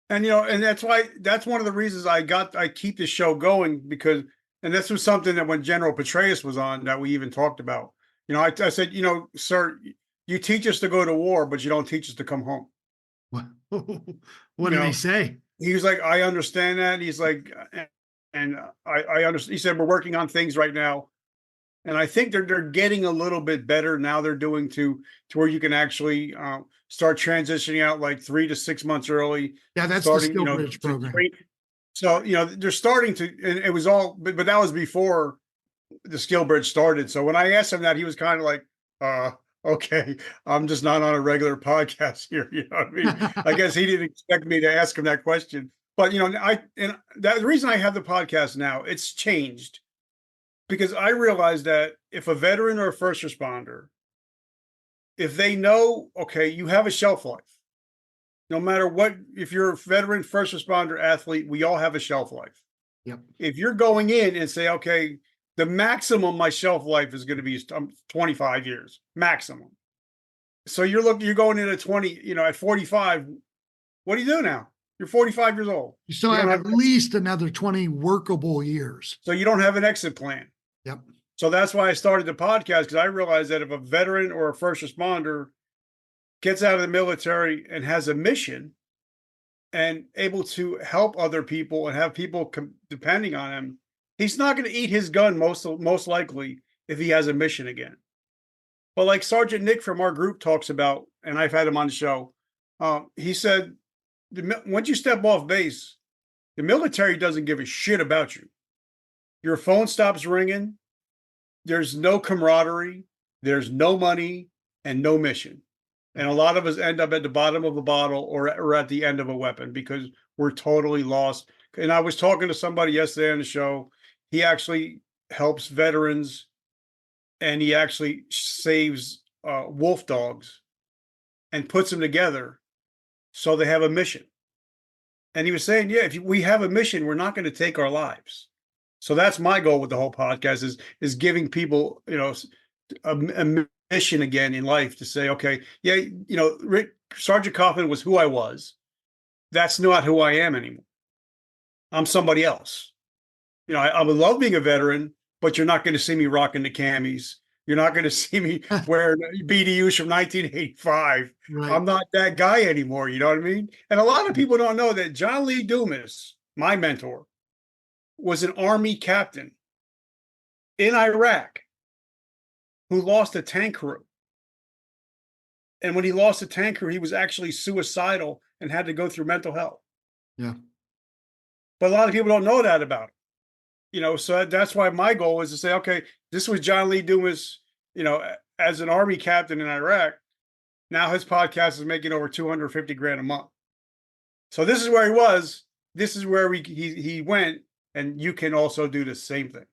And and that's one of the reasons I keep the show going, because, and this was something that when General Petraeus was on, that we even talked about. I said, sir, you teach us to go to war, but you don't teach us to come home. What, what You did he know, say? he was like, I understand that. He's like, and I understand. He said, we're working on things right now, and I think they're getting a little bit better now. They're doing to where you can actually start transitioning out like 3 to 6 months early, Yeah, that's the starting Skill Bridge to program. train. So they're starting to, and it was all, but that was before the skill bridge started. So when I asked him that, he was kind of like, uh, okay, I'm just not on a regular podcast here. You know what I mean? I guess he didn't expect me to ask him that question. But and that the reason I have the podcast now, it's changed because I realized that if a veteran or a first responder, if they know, okay, you have a shelf life, no matter what, if you're a veteran, first responder, athlete, we all have a shelf life. Yep. If you're going in and say, okay, the maximum my shelf life is going to be 25 years maximum. So you're going in at 20, at 45. What do you do now? You're 45 years old. You still You don't have have at least another 20 workable years. So you don't have an exit plan. Yep. So that's why I started the podcast, because I realized that if a veteran or a first responder gets out of the military and has a mission and able to help other people and have people depending on him, he's not going to eat his gun most likely if he has a mission again. But like Sergeant Nick from our group talks about, and I've had him on the show, he said, once you step off base, the military doesn't give a shit about you. Your phone stops ringing. There's no camaraderie. There's no money and no mission. And a lot of us end up at the bottom of a bottle or at the end of a weapon because we're totally lost. And I was talking to somebody yesterday on the show. He actually helps veterans, and he actually saves wolf dogs and puts them together so they have a mission. And he was saying, yeah, if we have a mission, we're not going to take our lives. So that's my goal with the whole podcast is giving people, a mission again in life to say, okay, yeah, Sergeant Kaufman was who I was. That's not who I am anymore. I'm somebody else. I would love being a veteran, but you're not going to see me rocking the camis. You're not going to see me wearing BDUs from 1985. Right. I'm not that guy anymore. You know what I mean? And a lot of people don't know that John Lee Dumas, my mentor, was an Army captain in Iraq who lost a tank crew. And when he lost a tank crew, he was actually suicidal and had to go through mental health. Yeah. But a lot of people don't know that about him. So that's why my goal is to say, okay, this was John Lee Dumas, as an Army captain in Iraq. Now his podcast is making over 250 grand a month. So this is where he was. This is where he went. And you can also do the same thing.